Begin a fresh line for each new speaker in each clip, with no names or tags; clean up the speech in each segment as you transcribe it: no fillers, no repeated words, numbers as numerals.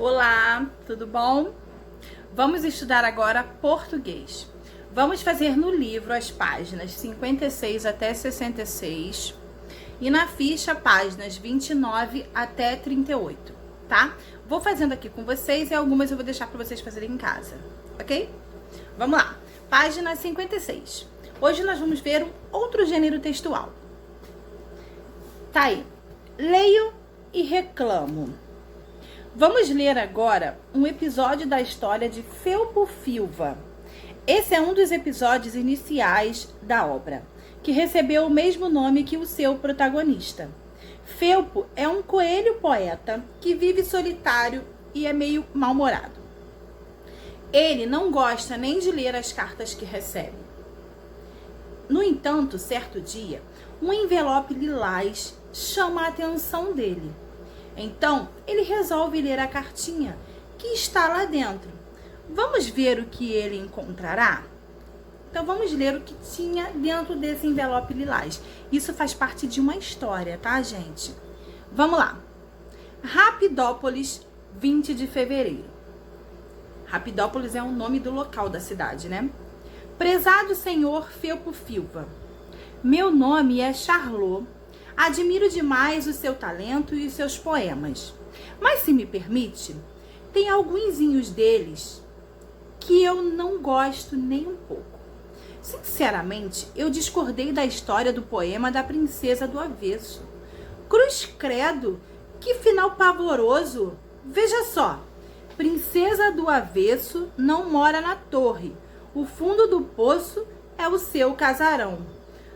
Olá, tudo bom? Vamos estudar agora português. Vamos fazer no livro as páginas 56 até 66 e na ficha páginas 29 até 38, tá? Vou fazendo aqui com vocês e algumas eu vou deixar para vocês fazerem em casa, ok? Vamos lá, página 56. Hoje nós vamos ver um outro gênero textual. Tá aí, leio e reclamo. Vamos ler agora um episódio da história de Felpo Filva. Esse é um dos episódios iniciais da obra, que recebeu o mesmo nome que o seu protagonista. Felpo é um coelho poeta que vive solitário e é meio mal-humorado. Ele não gosta nem de ler as cartas que recebe. No entanto, certo dia, um envelope lilás chama a atenção dele. Então, ele resolve ler a cartinha que está lá dentro. Vamos ver o que ele encontrará? Então, vamos ler o que tinha dentro desse envelope lilás. Isso faz parte de uma história, tá, gente? Vamos lá. Rapidópolis, 20 de fevereiro. Rapidópolis é o nome do local da cidade, né? Prezado senhor Felpo Filva, meu nome é Charlot. Admiro demais o seu talento e os seus poemas. Mas, se me permite, tem alguns deles que eu não gosto nem um pouco. Sinceramente, eu discordei da história do poema da Princesa do Avesso. Cruz credo, que final pavoroso! Veja só, Princesa do Avesso não mora na torre. O fundo do poço é o seu casarão.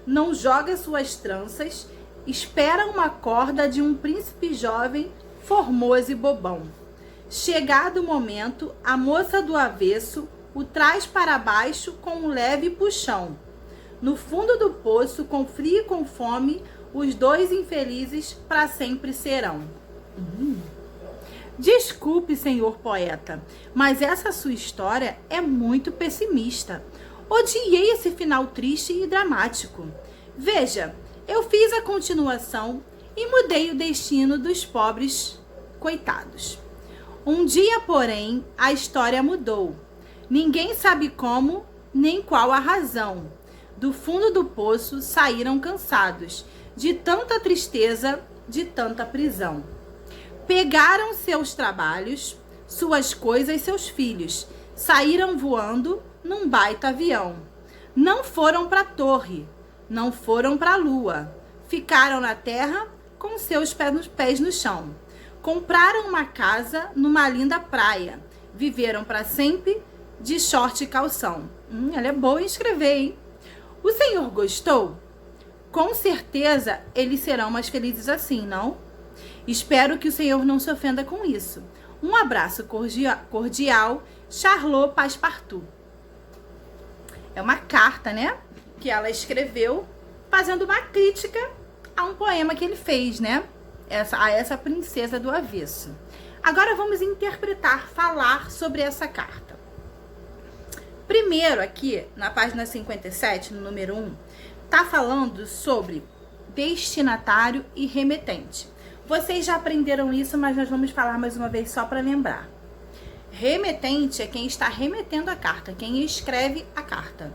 Não joga suas tranças, espera uma corda de um príncipe jovem, formoso e bobão. Chegado o momento, a moça do avesso o traz para baixo com um leve puxão. No fundo do poço, com frio e com fome, os dois infelizes para sempre serão. Desculpe, senhor poeta, mas essa sua história é muito pessimista. Odiei esse final triste e dramático. Veja, eu fiz a continuação e mudei o destino dos pobres coitados. Um dia, porém, a história mudou. Ninguém sabe como, nem qual a razão. Do fundo do poço saíram cansados, de tanta tristeza, de tanta prisão. Pegaram seus trabalhos, suas coisas e seus filhos. Saíram voando num baita avião. Não foram para a torre. Não foram para a lua, ficaram na terra com seus pés no chão. Compraram uma casa numa linda praia, viveram para sempre de short e calção. Ela é boa em escrever, hein? O senhor gostou? Com certeza eles serão mais felizes assim, não? Espero que o senhor não se ofenda com isso. Um abraço cordial, Charlot Passepartout. É uma carta, né? Que ela escreveu fazendo uma crítica a um poema que ele fez, né? A essa Princesa do Avesso. Agora vamos interpretar, falar sobre essa carta. Primeiro aqui, na página 57, no número 1, tá falando sobre destinatário e remetente. Vocês já aprenderam isso, mas nós vamos falar mais uma vez só para lembrar. Remetente é quem está remetendo a carta, quem escreve a carta.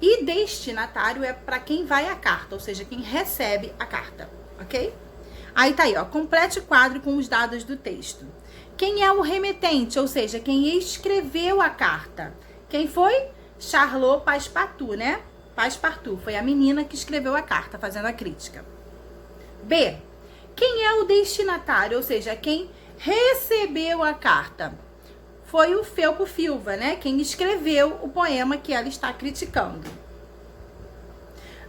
E destinatário é para quem vai a carta, ou seja, quem recebe a carta, ok? Aí tá aí, ó, complete o quadro com os dados do texto. Quem é o remetente, ou seja, quem escreveu a carta? Quem foi? Charlot Passepartout, né? Passepartout, foi a menina que escreveu a carta, fazendo a crítica. B, quem é o destinatário, ou seja, quem recebeu a carta? Foi o Felpo Filva, né? Quem escreveu o poema que ela está criticando.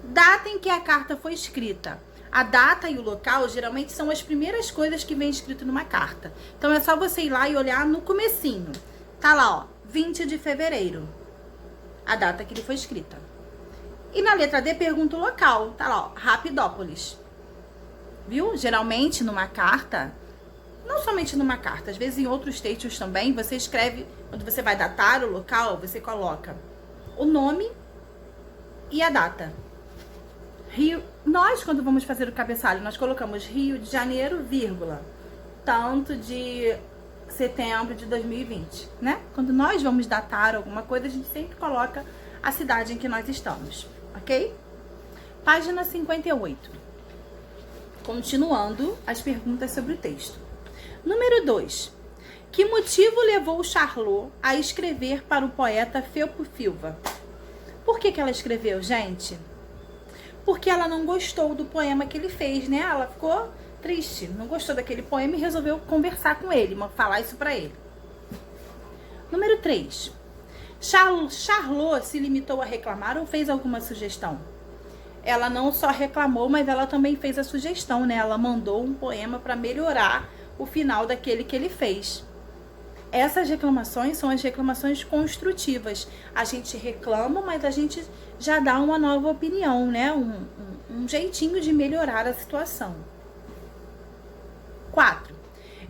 Data em que a carta foi escrita. A data e o local geralmente são as primeiras coisas que vem escrito numa carta. Então é só você ir lá e olhar no comecinho. Tá lá, ó, 20 de fevereiro. A data que ele foi escrita. E na letra D pergunta o local. Tá lá, ó, Rapidópolis. Viu? Geralmente numa carta, não somente numa carta, às vezes em outros textos também, você escreve, quando você vai datar o local, você coloca o nome e a data. Rio, nós, quando vamos fazer o cabeçalho, nós colocamos Rio de Janeiro, vírgula, tanto de setembro de 2020, né? Quando nós vamos datar alguma coisa, a gente sempre coloca a cidade em que nós estamos, ok? Página 58. Continuando as perguntas sobre o texto. Número 2. Que motivo levou Charlot a escrever para o poeta Felpo Silva? Por que ela escreveu, gente? Porque ela não gostou do poema que ele fez, né? Ela ficou triste, não gostou daquele poema e resolveu conversar com ele, falar isso para ele. Número 3. Charlot se limitou a reclamar ou fez alguma sugestão? Ela não só reclamou, mas ela também fez a sugestão, né? Ela mandou um poema para melhorar o final daquele que ele fez. Essas reclamações são as reclamações construtivas. A gente reclama, mas a gente já dá uma nova opinião, né? Um jeitinho de melhorar a situação. 4.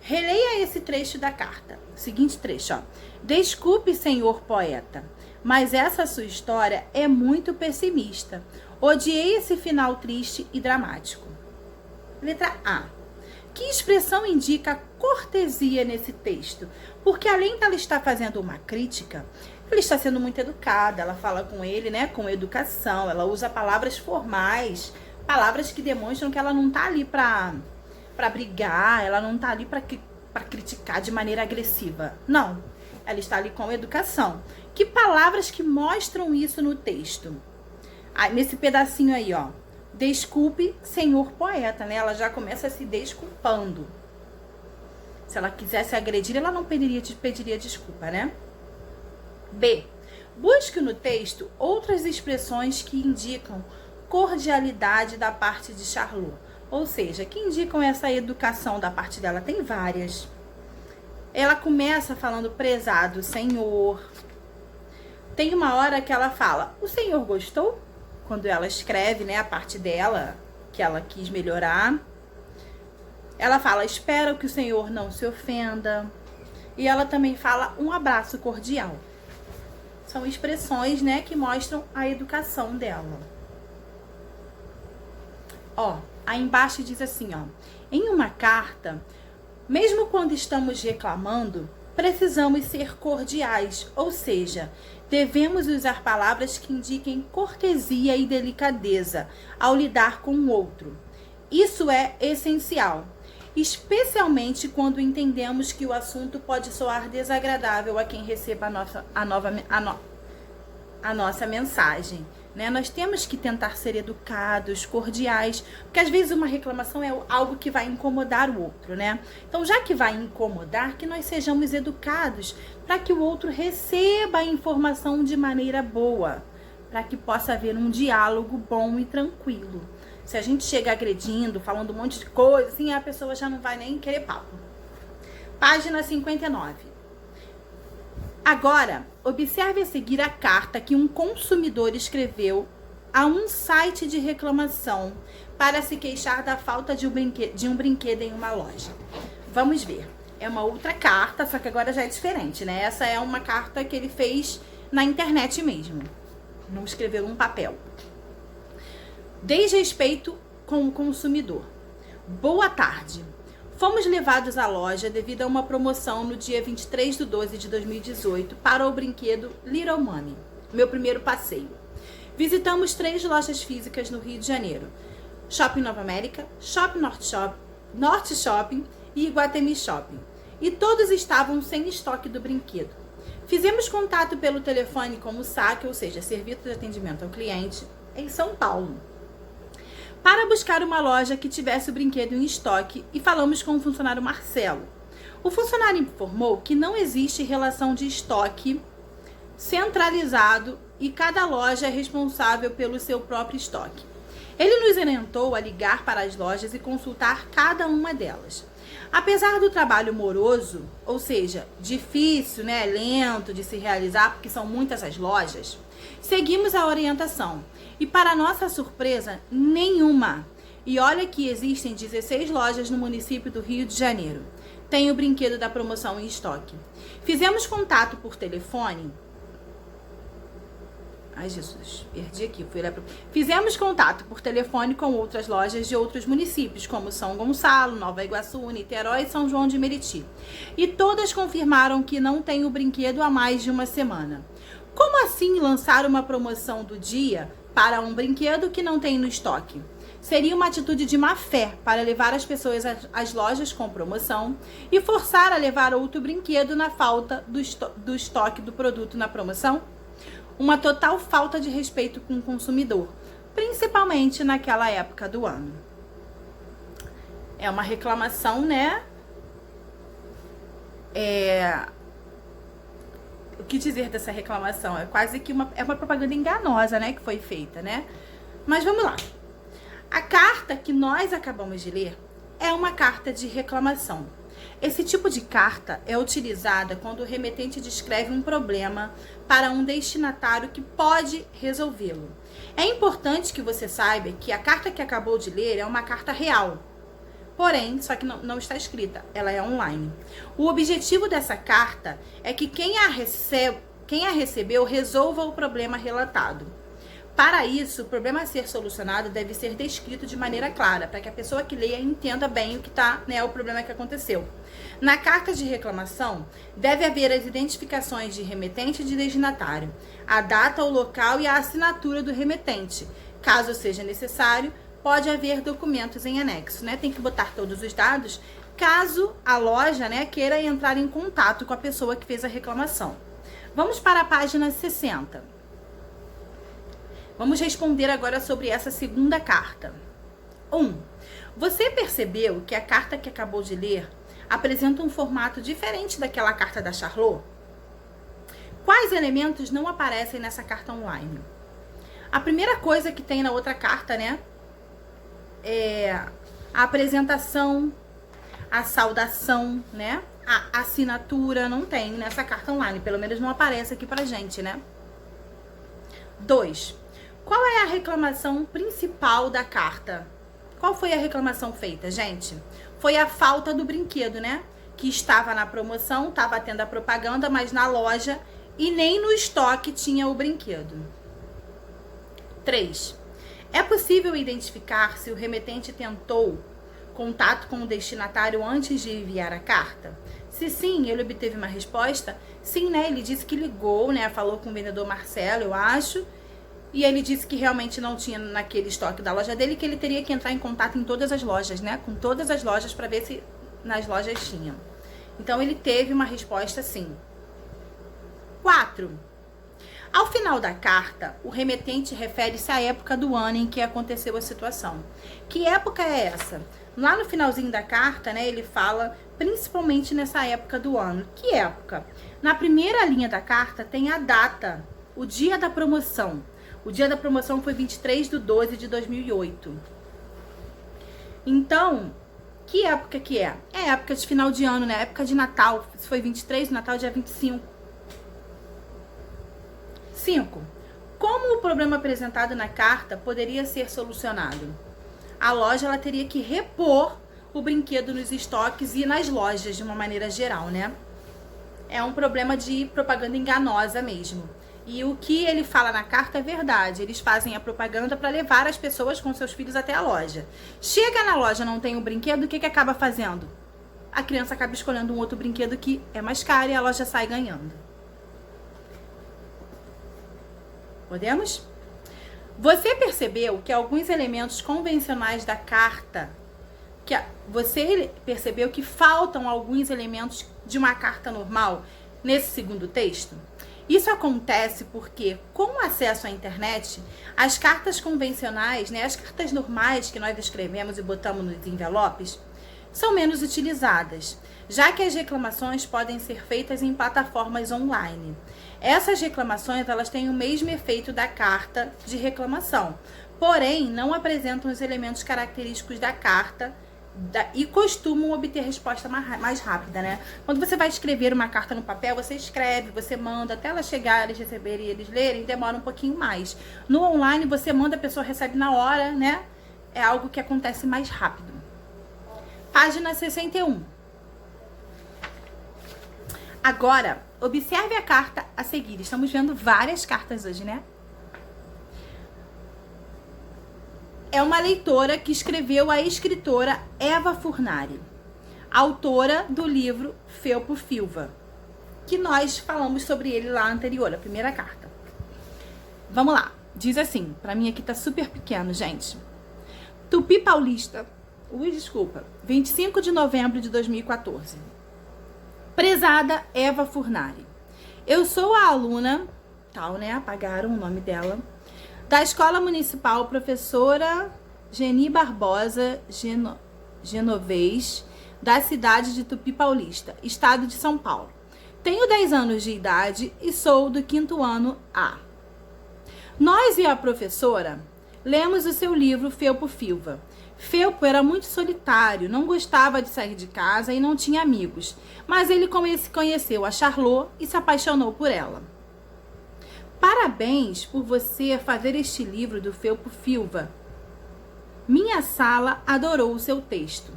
Releia esse trecho da carta. Seguinte trecho, ó. Desculpe, senhor poeta, mas essa sua história é muito pessimista. Odiei esse final triste e dramático. Letra A. Que expressão indica cortesia nesse texto? Porque além de ela estar fazendo uma crítica, ela está sendo muito educada, ela fala com ele, né, com educação, ela usa palavras formais, palavras que demonstram que ela não está ali para brigar, ela não está ali para criticar de maneira agressiva. Não, ela está ali com educação. Que palavras que mostram isso no texto? Ah, nesse pedacinho aí, ó. Desculpe, senhor poeta, né? Ela já começa se desculpando. Se ela quisesse agredir, ela não pediria desculpa, né? B. Busque no texto outras expressões que indicam cordialidade da parte de Charlot. Ou seja, que indicam essa educação da parte dela. Tem várias. Ela começa falando prezado senhor. Tem uma hora que ela fala, o senhor gostou? Quando ela escreve, né, a parte dela, que ela quis melhorar. Ela fala, espero que o senhor não se ofenda. E ela também fala um abraço cordial. São expressões, né, que mostram a educação dela. Ó, aí embaixo diz assim, ó. Em uma carta, mesmo quando estamos reclamando, precisamos ser cordiais, ou seja, devemos usar palavras que indiquem cortesia e delicadeza ao lidar com o outro. Isso é essencial, especialmente quando entendemos que o assunto pode soar desagradável a quem receba a nossa mensagem. Né? Nós temos que tentar ser educados, cordiais, porque às vezes uma reclamação é algo que vai incomodar o outro, né? Então, já que vai incomodar, que nós sejamos educados para que o outro receba a informação de maneira boa, para que possa haver um diálogo bom e tranquilo. Se a gente chega agredindo, falando um monte de coisa, assim, a pessoa já não vai nem querer papo. Página 59. Agora, observe a seguir a carta que um consumidor escreveu a um site de reclamação para se queixar da falta de um brinquedo em uma loja. Vamos ver. É uma outra carta, só que agora já é diferente, né? Essa é uma carta que ele fez na internet mesmo. Não escreveu num papel. Desrespeito com o consumidor. Boa tarde. Fomos levados à loja devido a uma promoção no dia 23/12/2018 para o brinquedo Little Money, meu primeiro passeio. Visitamos 3 lojas físicas no Rio de Janeiro: Shopping Nova América, Shopping Norte Shopping e Iguatemi Shopping. E todos estavam sem estoque do brinquedo. Fizemos contato pelo telefone com o SAC, ou seja, Serviço de Atendimento ao Cliente, em São Paulo, para buscar uma loja que tivesse o brinquedo em estoque e falamos com o funcionário Marcelo. O funcionário informou que não existe relação de estoque centralizado e cada loja é responsável pelo seu próprio estoque. Ele nos orientou a ligar para as lojas e consultar cada uma delas. Apesar do trabalho moroso, ou seja, difícil, né, lento de se realizar, porque são muitas as lojas, seguimos a orientação. E para nossa surpresa, nenhuma. E olha que existem 16 lojas no município do Rio de Janeiro. Tem o brinquedo da promoção em estoque. Fizemos contato por telefone. Ai, Jesus, perdi aqui. Fizemos contato por telefone com outras lojas de outros municípios, como São Gonçalo, Nova Iguaçu, Niterói e São João de Meriti. E todas confirmaram que não tem o brinquedo há mais de uma semana. Como assim lançar uma promoção do dia para um brinquedo que não tem no estoque? Seria uma atitude de má fé para levar as pessoas às lojas com promoção e forçar a levar outro brinquedo na falta do estoque do produto na promoção? Uma total falta de respeito com o consumidor, principalmente naquela época do ano. É uma reclamação, né? O que dizer dessa reclamação? É quase que uma propaganda enganosa, né? Que foi feita, né? Mas vamos lá. A carta que nós acabamos de ler é uma carta de reclamação. Esse tipo de carta é utilizada quando o remetente descreve um problema para um destinatário que pode resolvê-lo. É importante que você saiba que a carta que acabou de ler é uma carta real. Porém, só que não está escrita, ela é online. O objetivo dessa carta é que quem a recebeu resolva o problema relatado. Para isso, o problema a ser solucionado deve ser descrito de maneira clara, para que a pessoa que leia entenda bem o que está, né, o problema que aconteceu. Na carta de reclamação, deve haver as identificações de remetente e de destinatário, a data, o local e a assinatura do remetente. Caso seja necessário, pode haver documentos em anexo, né? Tem que botar todos os dados, caso a loja, né, queira entrar em contato com a pessoa que fez a reclamação. Vamos para a página 60. Vamos responder agora sobre essa segunda carta. 1. Você percebeu que a carta que acabou de ler apresenta um formato diferente daquela carta da Charlotte? Quais elementos não aparecem nessa carta online? A primeira coisa que tem na outra carta, né, é a apresentação, a saudação, né, a assinatura não tem nessa carta online, pelo menos não aparece aqui pra gente, né? 2. Qual é a reclamação principal da carta? Qual foi a reclamação feita, gente? Foi a falta do brinquedo, né? Que estava na promoção, estava tendo a propaganda, mas na loja e nem no estoque tinha o brinquedo. 3. É possível identificar se o remetente tentou contato com o destinatário antes de enviar a carta? Se sim, ele obteve uma resposta? Sim, né? Ele disse que ligou, né? Falou com o vendedor Marcelo, eu acho. E ele disse que realmente não tinha naquele estoque da loja dele, que ele teria que entrar em contato em todas as lojas, né? Com todas as lojas para ver se nas lojas tinham. Então, ele teve uma resposta sim. 4. Ao final da carta, o remetente refere-se à época do ano em que aconteceu a situação. Que época é essa? Lá no finalzinho da carta, né, ele fala principalmente nessa época do ano. Que época? Na primeira linha da carta tem a data, o dia da promoção. O dia da promoção foi 23/12/2008. Então, que época que é? É época de final de ano, né? Época de Natal. Se foi 23, Natal é dia 25. 5. Como o problema apresentado na carta poderia ser solucionado? A loja ela teria que repor o brinquedo nos estoques e nas lojas de uma maneira geral, né? É um problema de propaganda enganosa mesmo. E o que ele fala na carta é verdade. Eles fazem a propaganda para levar as pessoas com seus filhos até a loja. Chega na loja, não tem o brinquedo, o que acaba fazendo? A criança acaba escolhendo um outro brinquedo que é mais caro e a loja sai ganhando. Podemos? Você percebeu que alguns elementos convencionais da carta, você percebeu que faltam alguns elementos de uma carta normal nesse segundo texto? Isso acontece porque, com o acesso à internet, as cartas convencionais, né, as cartas normais que nós escrevemos e botamos nos envelopes, são menos utilizadas, já que as reclamações podem ser feitas em plataformas online. Essas reclamações elas têm o mesmo efeito da carta de reclamação, porém não apresentam os elementos característicos da carta e costumam obter resposta mais rápida, né? Quando você vai escrever uma carta no papel, você escreve, você manda, até ela chegar, eles receberem e eles lerem, demora um pouquinho mais. No online, você manda, a pessoa recebe na hora, né? É algo que acontece mais rápido. Página 61. Agora, observe a carta a seguir. Estamos vendo várias cartas hoje, né? é uma leitora que escreveu a escritora Eva Furnari, autora do livro Felpo Filva, que nós falamos sobre ele lá anterior, a primeira carta. Vamos lá. Diz assim, pra mim aqui tá super pequeno, gente. Tupi Paulista, 25 de novembro de 2014. Prezada Eva Furnari, eu sou a aluna, tal, né, apagaram o nome dela, da Escola Municipal Professora Geni Barbosa Genovez, da cidade de Tupi Paulista, estado de São Paulo. Tenho 10 anos de idade e sou do 5º ano A. Nós e a professora lemos o seu livro Felpo Filva. Felpo era muito solitário, não gostava de sair de casa e não tinha amigos, mas ele conheceu a Charlot e se apaixonou por ela. Parabéns por você fazer este livro do Felpo Filva. Minha sala adorou o seu texto.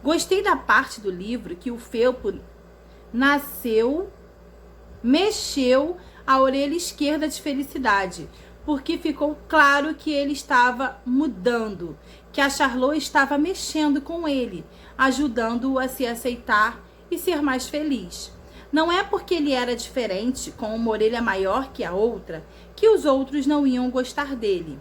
Gostei da parte do livro que o Felpo mexeu a orelha esquerda de felicidade, porque ficou claro que ele estava mudando, que a Charlot estava mexendo com ele, ajudando-o a se aceitar e ser mais feliz. Não é porque ele era diferente, com uma orelha maior que a outra, que os outros não iam gostar dele.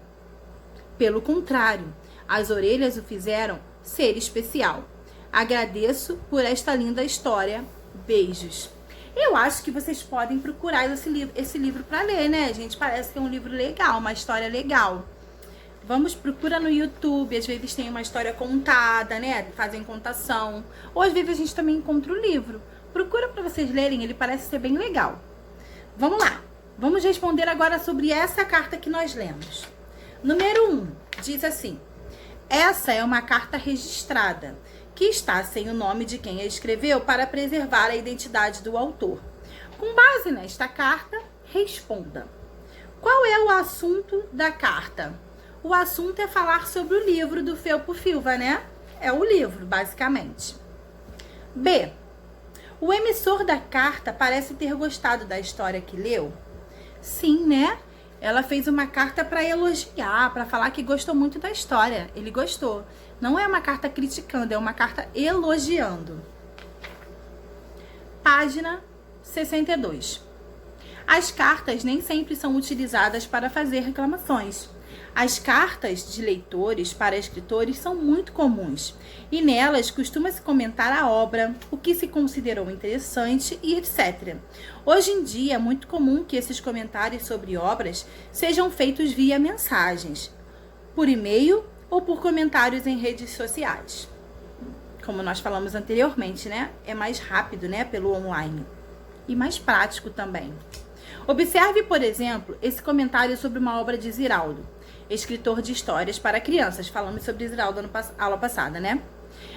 Pelo contrário, as orelhas o fizeram ser especial. Agradeço por esta linda história. Beijos. Eu acho que vocês podem procurar esse livro para ler, né, gente? Parece que é um livro legal, uma história legal. Procura no YouTube, às vezes tem uma história contada, né? Fazem contação. Ou às vezes a gente também encontra o livro. Procura para vocês lerem, ele parece ser bem legal. Vamos lá. Vamos responder agora sobre essa carta que nós lemos. Número 1, diz assim: essa é uma carta registrada, que está sem o nome de quem a escreveu para preservar a identidade do autor. Com base nesta carta, responda. Qual é o assunto da carta? O assunto é falar sobre o livro do Felpo Filva, né? É o livro, basicamente. B. O emissor da carta parece ter gostado da história que leu? Sim, né? Ela fez uma carta para elogiar, para falar que gostou muito da história. Ele gostou. Não é uma carta criticando, é uma carta elogiando. Página 62. As cartas nem sempre são utilizadas para fazer reclamações. As cartas de leitores para escritores são muito comuns e nelas costuma-se comentar a obra, o que se considerou interessante e etc. Hoje em dia é muito comum que esses comentários sobre obras sejam feitos via mensagens, por e-mail ou por comentários em redes sociais. Como nós falamos anteriormente, né? É mais rápido, né? Pelo online. E mais prático também. Observe, por exemplo, esse comentário sobre uma obra de Ziraldo, escritor de histórias para crianças. Falamos sobre Ziraldo na aula passada, né?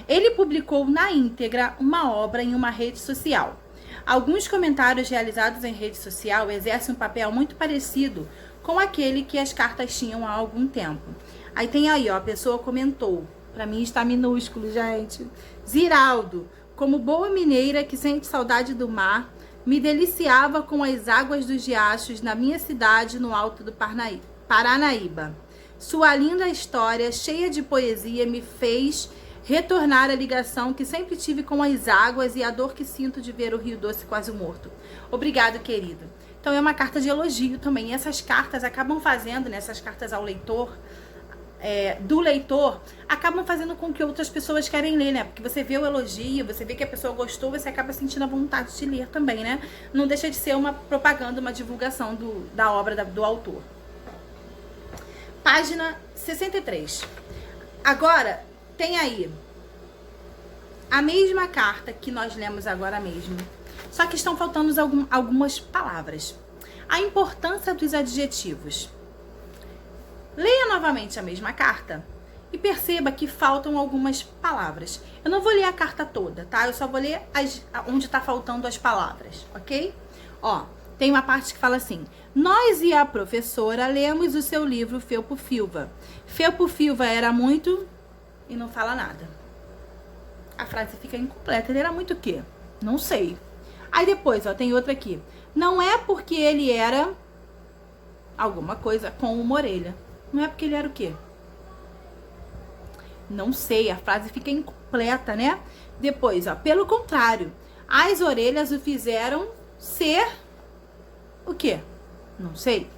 Ele publicou na íntegra uma obra em uma rede social. Alguns comentários realizados em rede social exercem um papel muito parecido com aquele que as cartas tinham há algum tempo. Aí tem aí, ó, a pessoa comentou. Pra mim está minúsculo, gente. Ziraldo, como boa mineira que sente saudade do mar, me deliciava com as águas dos riachos na minha cidade no alto do Paranaíba. Sua linda história, cheia de poesia, me fez retornar à ligação que sempre tive com as águas e a dor que sinto de ver o Rio Doce quase morto. Obrigado, querido. Então é uma carta de elogio também. E essas cartas acabam fazendo, né, essas cartas ao leitor, do leitor, acabam fazendo com que outras pessoas querem ler, né? Porque você vê o elogio, você vê que a pessoa gostou, você acaba sentindo a vontade de ler também, né? Não deixa de ser uma propaganda, uma divulgação da obra do autor. Página 63. Agora, tem aí a mesma carta que nós lemos agora mesmo, só que estão faltando algumas palavras. A importância dos adjetivos. Leia novamente a mesma carta e perceba que faltam algumas palavras. Eu não vou ler a carta toda, tá? Eu só vou ler onde tá faltando as palavras, ok? Ó, tem uma parte que fala assim: nós e a professora lemos o seu livro Felpo Filva. Felpo Filva era muito... e não fala nada. A frase fica incompleta. Ele era muito o quê? Não sei. Aí depois, ó, tem outra aqui. Não é porque ele era alguma coisa com uma orelha. Não é porque ele era o quê? Não sei, a frase fica incompleta, né? Depois, ó, pelo contrário, as orelhas o fizeram ser o quê? Não sei.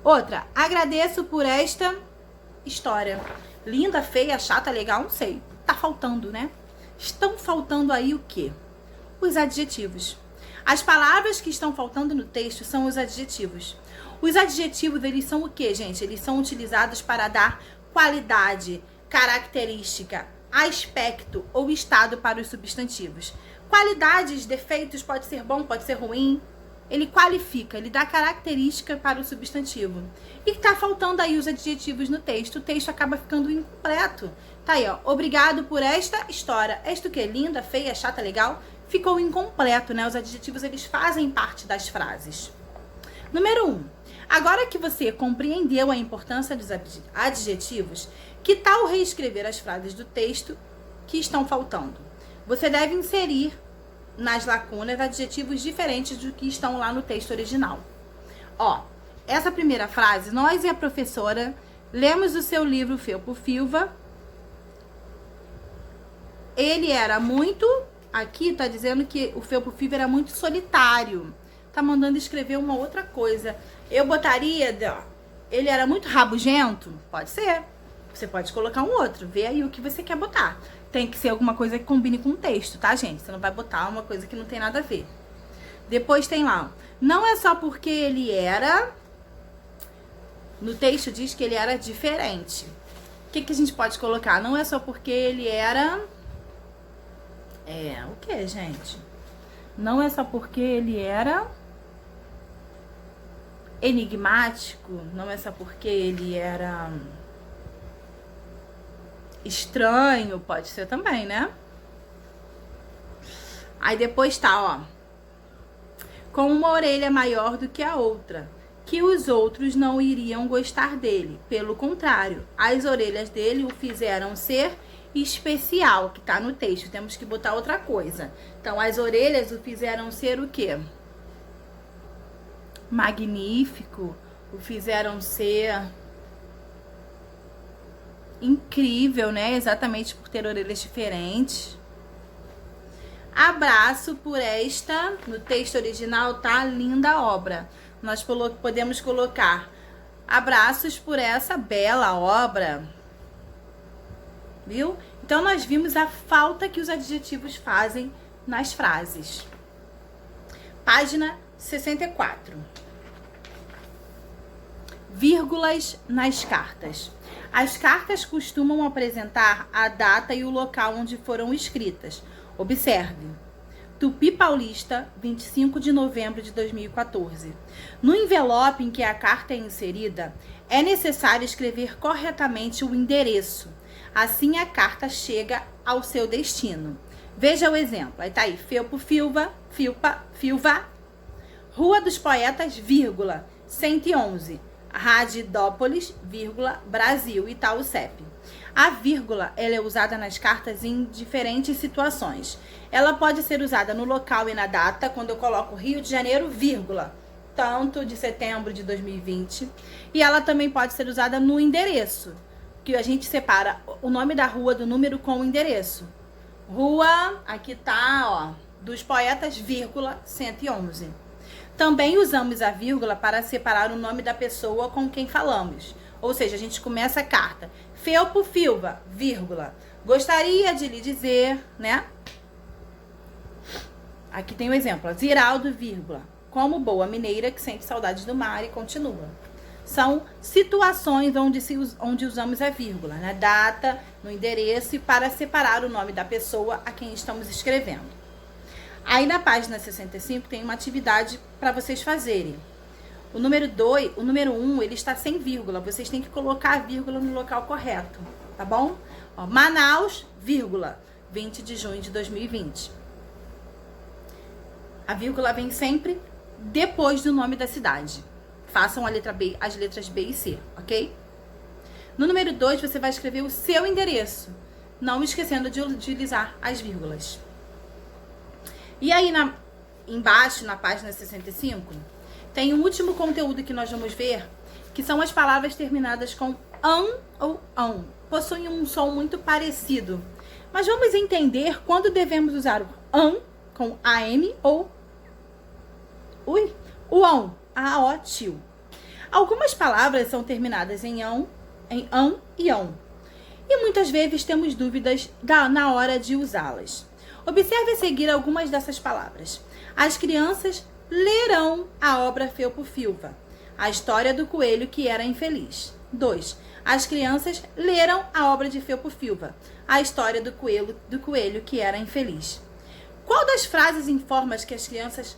Outra, agradeço por esta história. Linda, feia, chata, legal, não sei. Tá faltando, né? Estão faltando aí o quê? Os adjetivos. As palavras que estão faltando no texto são os adjetivos. Os adjetivos, eles são o quê, gente? Eles são utilizados para dar qualidade, característica, aspecto ou estado para os substantivos. Qualidades, defeitos, pode ser bom, pode ser ruim. Ele qualifica, ele dá característica para o substantivo. E tá faltando aí os adjetivos no texto. O texto acaba ficando incompleto. Tá aí, ó. Obrigado por esta história. Esta o quê? Linda, feia, chata, legal? Ficou incompleto, né? Os adjetivos, eles fazem parte das frases. Número 1. Agora que você compreendeu a importância dos adjetivos, que tal reescrever as frases do texto que estão faltando? Você deve inserir nas lacunas adjetivos diferentes do que estão lá no texto original. Ó, essa primeira frase, nós e a professora lemos o seu livro Felpo Filva. Ele era muito... Aqui tá dizendo que o Felpo Filva era muito solitário. Tá mandando escrever uma outra coisa. Eu botaria... Ó, ele era muito rabugento? Pode ser. Você pode colocar um outro. Vê aí o que você quer botar. Tem que ser alguma coisa que combine com o texto, tá, gente? Você não vai botar uma coisa que não tem nada a ver. Depois tem lá, não é só porque ele era... No texto diz que ele era diferente. O que a gente pode colocar? Não é só porque ele era... o que, gente? Não é só porque ele era... enigmático. Não é só porque ele era... estranho, pode ser também, né? Aí depois tá, ó. Com uma orelha maior do que a outra, que os outros não iriam gostar dele. Pelo contrário, as orelhas dele o fizeram ser especial, que tá no texto. Temos que botar outra coisa. Então, as orelhas o fizeram ser o quê? Magnífico. O fizeram ser... incrível, né? Exatamente por ter orelhas diferentes. Abraço por esta, no texto original tá linda obra. Nós podemos colocar abraços por essa bela obra. Viu? Então nós vimos a falta que os adjetivos fazem nas frases. Página 64. Vírgulas nas cartas. As cartas costumam apresentar a data e o local onde foram escritas. Observe. Tupi Paulista, 25 de novembro de 2014. No envelope em que a carta é inserida, é necessário escrever corretamente o endereço. Assim a carta chega ao seu destino. Veja o exemplo. Aí tá aí, Felpo Filva, Filva, Rua dos Poetas, vírgula, 111. Radidópolis, vírgula, Brasil, Itaú-CEP. A vírgula, ela é usada nas cartas em diferentes situações. Ela pode ser usada no local e na data, quando eu coloco Rio de Janeiro, vírgula, tanto de setembro de 2020. E ela também pode ser usada no endereço, que a gente separa o nome da rua do número com o endereço. Rua, aqui tá, ó, dos Poetas, vírgula, 111. Também usamos a vírgula para separar o nome da pessoa com quem falamos. Ou seja, a gente começa a carta. Felpo Filva, vírgula. Gostaria de lhe dizer, né? Aqui tem o exemplo. Ziraldo, vírgula. Como boa mineira que sente saudades do mar e continua. São situações onde usamos a vírgula, na data, no endereço e para separar o nome da pessoa a quem estamos escrevendo. Aí na página 65 tem uma atividade para vocês fazerem. O número 1, ele está sem vírgula. Vocês têm que colocar a vírgula no local correto, tá bom? Ó, Manaus, vírgula, 20 de junho de 2020. A vírgula vem sempre depois do nome da cidade. Façam a letra B, as letras B e C, ok? No número 2, você vai escrever o seu endereço, não esquecendo de utilizar as vírgulas. E aí, embaixo, na página 65, tem um último conteúdo que nós vamos ver, que são as palavras terminadas com ou ão possuem um som muito parecido. Mas vamos entender quando devemos usar o ão com AM ou o ão, AO, tio. Algumas palavras são terminadas em ão e ão. E muitas vezes temos dúvidas na hora de usá-las. Observe a seguir algumas dessas palavras. As crianças lerão a obra Felpo Filva, a história do coelho que era infeliz. 2. As crianças leram a obra de Felpo Filva, a história do coelho que era infeliz. Qual das frases informa que as crianças...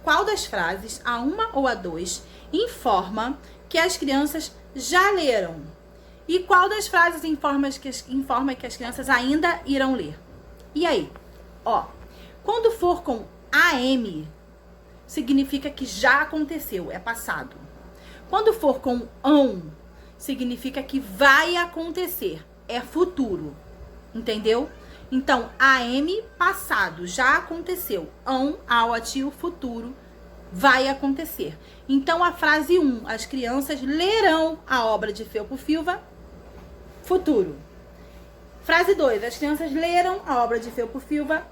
Qual das frases, a 1 ou a 2, informa que as crianças já leram? E qual das frases informa que as crianças ainda irão ler? E aí? Ó, quando for com AM, significa que já aconteceu, é passado. Quando for com ão, significa que vai acontecer, é futuro. Entendeu? Então, AM, passado, já aconteceu. Ão, ao, ativo, futuro, vai acontecer. Então, a frase 1, as crianças lerão a obra de Felpo Filva, futuro. Frase 2, as crianças leram a obra de Felpo Filva,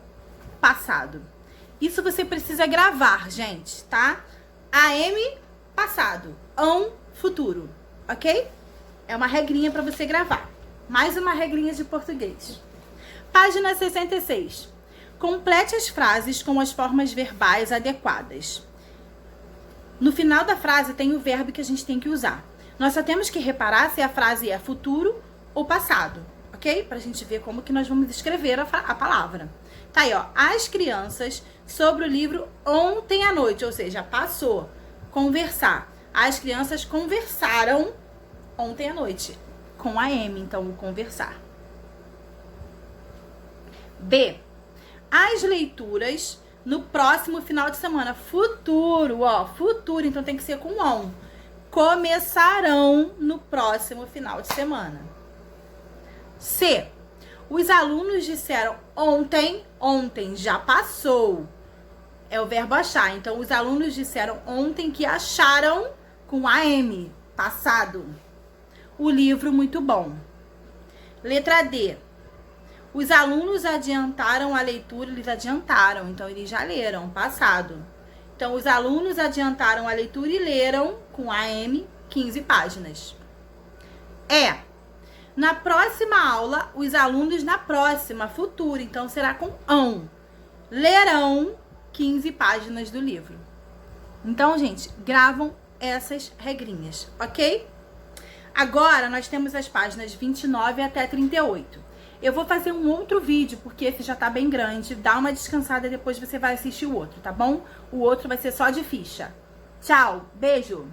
passado. Isso você precisa gravar, gente, tá? AM, passado. Ão, futuro. Ok? É uma regrinha para você gravar. Mais uma regrinha de português. Página 66. Complete as frases com as formas verbais adequadas. No final da frase tem o verbo que a gente tem que usar. Nós só temos que reparar se a frase é futuro ou passado, ok? Pra gente ver como que nós vamos escrever a palavra. Tá aí, ó. As crianças sobre o livro ontem à noite, ou seja, passou. Conversar. As crianças conversaram ontem à noite. Com a M, então, o conversar. B. As leituras no próximo final de semana. Futuro, ó. Futuro, então tem que ser com on. Começarão no próximo final de semana. C. Os alunos disseram ontem. Ontem já passou. É o verbo achar. Então, os alunos disseram ontem que acharam com AM. Passado. O livro muito bom. Letra D. Os alunos adiantaram a leitura, eles adiantaram, então eles já leram, passado. Então, os alunos adiantaram a leitura e leram, com AM, 15 páginas. E, na próxima aula, os alunos na próxima, futuro, então será com ão. Lerão 15 páginas do livro. Então, gente, gravam essas regrinhas, ok? Agora, nós temos as páginas 29 até 38. Eu vou fazer um outro vídeo, porque esse já tá bem grande. Dá uma descansada e depois você vai assistir o outro, tá bom? O outro vai ser só de ficha. Tchau, beijo!